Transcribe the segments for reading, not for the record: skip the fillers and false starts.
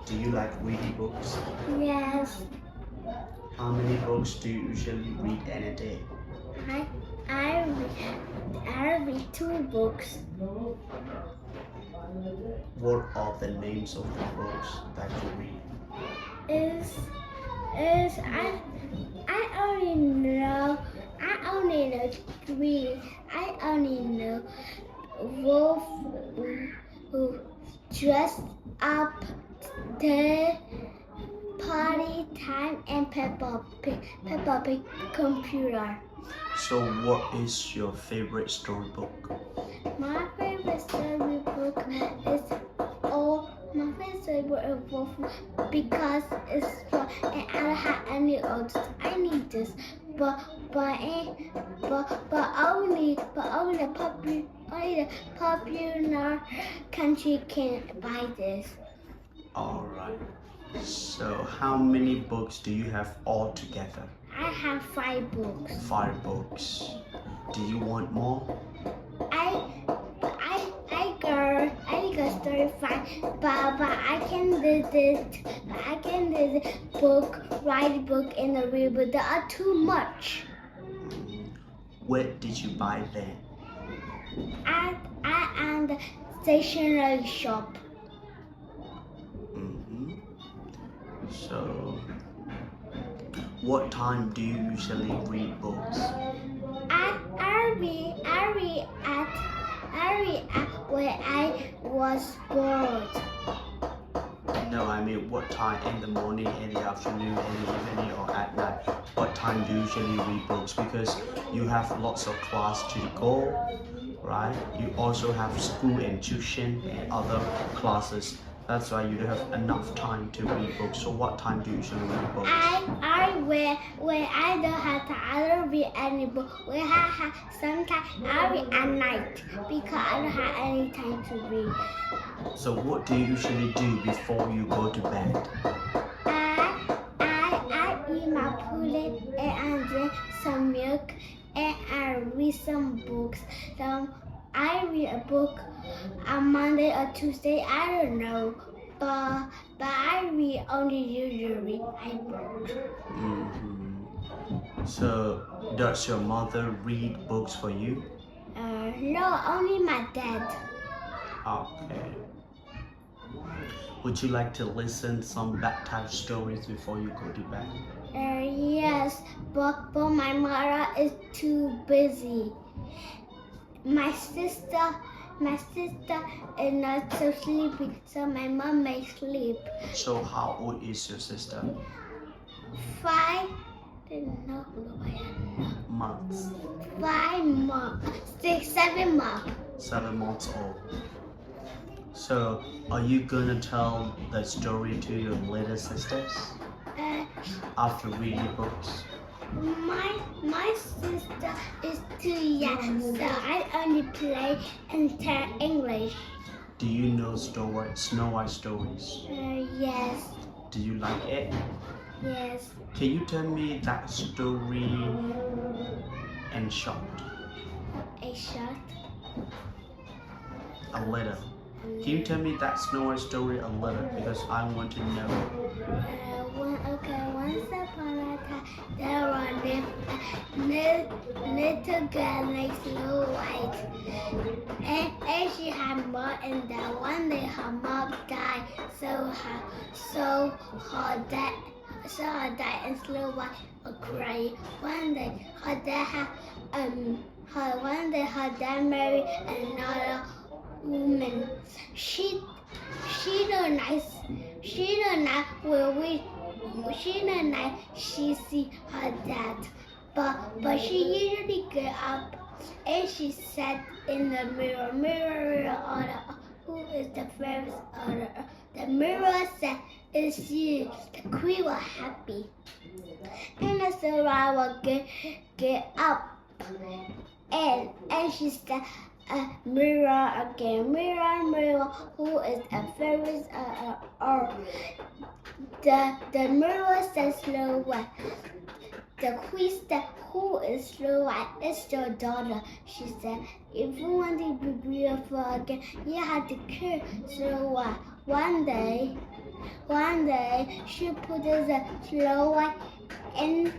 Do you like reading books? Yes. How many books do you usually read in a day? I read 2 books. What are the names of the books that you read? Is I only know 3. I only know Wolf who dressed up, the party time, and Peppa Pig computer. So what is your favorite storybook? My favorite storybook is my favorite storybook is Wolf because it's fun and I don't have any others. I need this, but only the popular country can buy this. Alright. So how many books do you have all together? I have 5 books. 5 books. Do you want more? I got story 5, but I can do this book, write book, and a read, but there are too much. Where did you buy them? I am the stationery shop. So what time do you usually read books? I read at when I was bored. No, I mean what time? In the morning, in the afternoon, in the evening, or at night? What time do you usually read books? Because you have lots of class to go, right? You also have school and tuition and other classes. That's why you don't have enough time to read books. So what time do you usually read books? When I don't have time, I don't read any book. When I have sometimes I read at night because I don't have any time to read. So what do you usually do before you go to bed? I eat my pudding and I drink some milk and I read some books. I read a book on Monday or Tuesday, I don't know, but I read only usually books. So does your mother read books for you? No, only my dad. Okay. Would you like to listen some bedtime stories before you go to bed? Yes, but my mother is too busy. My sister is not so sleepy, so my mom may sleep. So how old is your sister? 5 Months. 5 months, 6, 7 months. 7 months old. So are you gonna tell the story to your little sisters after reading books? My sister is too young, so I only play and tell English. Do you know Snow White stories? Yes. Do you like it? Yes. Can you tell me that story in short? A shot. A little. Can you tell me that Snow White story a little because I want to know? Once upon a time, there was a little girl named Snow White, and she had mom, and then one day her mom died, so her dad and Snow White were crying. One day her dad married another woman. She don't like she see her dad, but she usually get up and she sat in the mirror order. Who is the first order? The mirror said, "Is you." The queen was happy, and the survivor get up and she said, mirror again, mirror, who is a fairy or the mirror says Snow White. The queen said, "Who is Snow White?" "It's your daughter." She said, "If you want to be beautiful again, you have to kill Snow White." One day, One day she put the Snow White in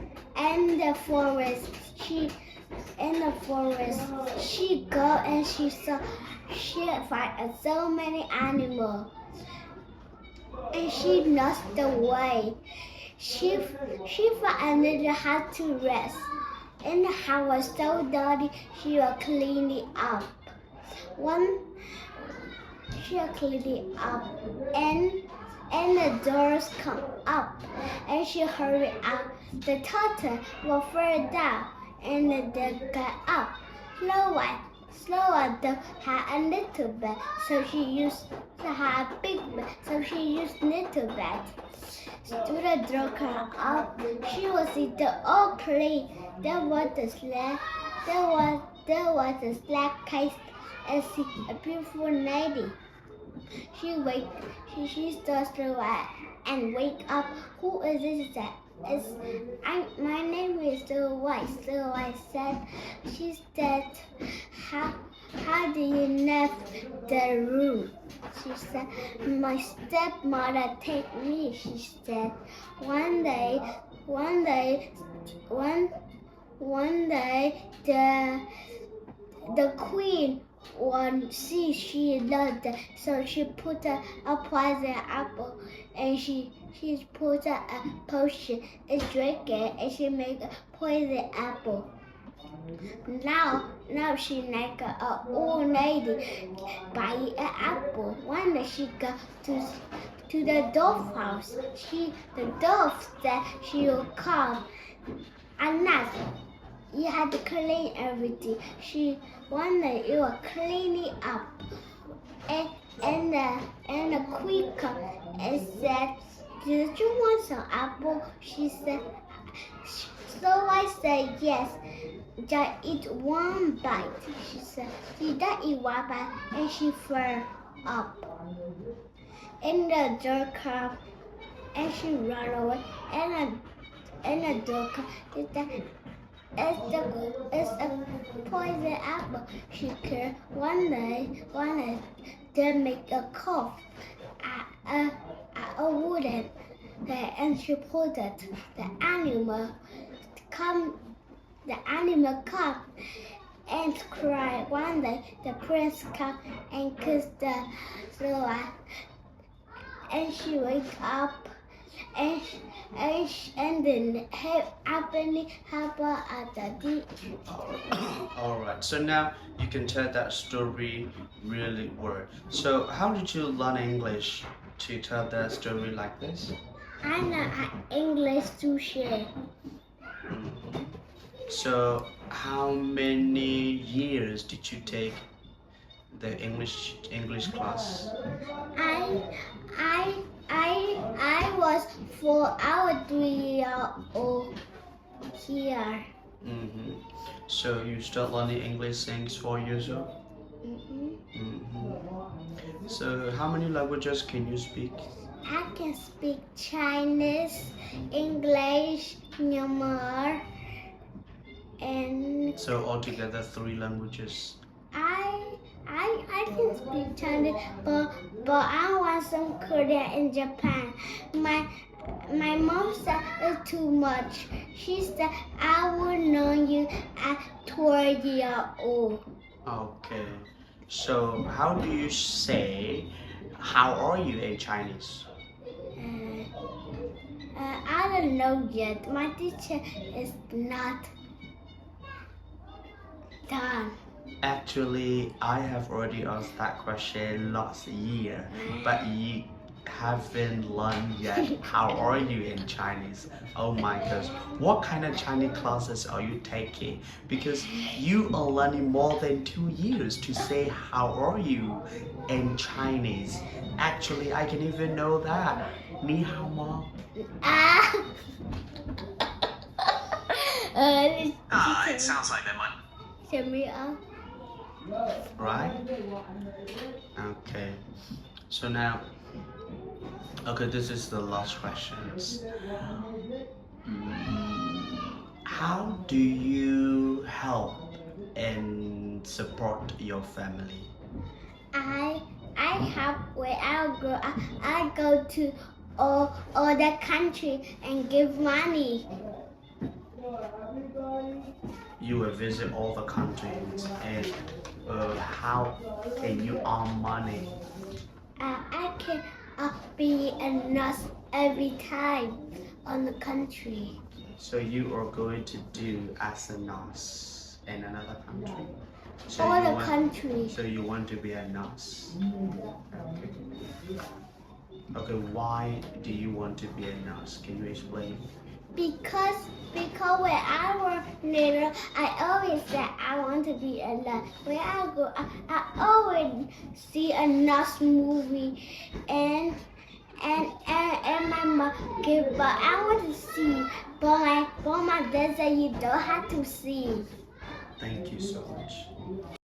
the forest. She go and she find so many animals, and she lost the way. She finally had to rest. And the house was so dirty. She was cleaning up. She was cleaning up, and the doors come up, and she hurried out. The turtle will fall down, and the dog got up. Snow White had a little bed, so she used to have a big bed, so she used little bed. To the door come up, she was all clean. There was the sled, there was the sled case, and see a beautiful lady. She starts to and wake up. Who is this? My name is Tr.Walter. Tr.Walter said. She said, how do you left the room? She said, my stepmother take me. She said, one day the queen she loved it, so she put a poison apple, and she put a potion and drank it, and she made a poison apple. Now she like an old lady buy an apple. One day she go to the dove house. The dove said she will come at night. You had to clean everything. One day you were cleaning up, and the queen come and said, "Did you want some apple?" She said. So I said yes. Just eat one bite. She said she just eat one bite, and she fell up. And the dog come, and she ran away. And the dog come. It's a poison apple. She killed one day they make a cough at a wooden, and she put it. The animal come and cry. One day the prince come and kissed the Sloan, and she wake up. And then happily help her at the beach. All right. So now you can tell that story really well. So how did you learn English to tell that story like this? I know English to share. So how many years did you take the English class? I was 4 hours 3 years old here. So you start learning English since 4 years old? So how many languages can you speak? I can speak Chinese, English, Myanmar, and so altogether 3 languages. I can speak Chinese, but I want some Korean in Japan. My mom said it's too much. She said I will learn you at 12 years old. Okay. So how do you say how are you in Chinese? I don't know yet. My teacher is not done. Actually, I have already asked that question last year, but you haven't learned yet. How are you in Chinese? Oh my gosh, what kind of Chinese classes are you taking? Because you are learning more than 2 years to say how are you in Chinese. Actually, I can even know that. Ni hao ma. It sounds like they might. Right? Okay. So now, okay, this is the last questions. How do you help and support your family? I help when I grow up. I go to or the country and give money. You will visit all the countries, and how can you earn money? I can be a nurse every time on the country. So you are going to do as a nurse in another country. So All you the want- countries. So you want to be a nurse? Okay, why do you want to be a nurse? Can you explain? Because when I was little, I always said I want to be a nurse. When I go, I always see a nurse movie, and my mom give, but I want to see. But my dad said you don't have to see. Thank you so much.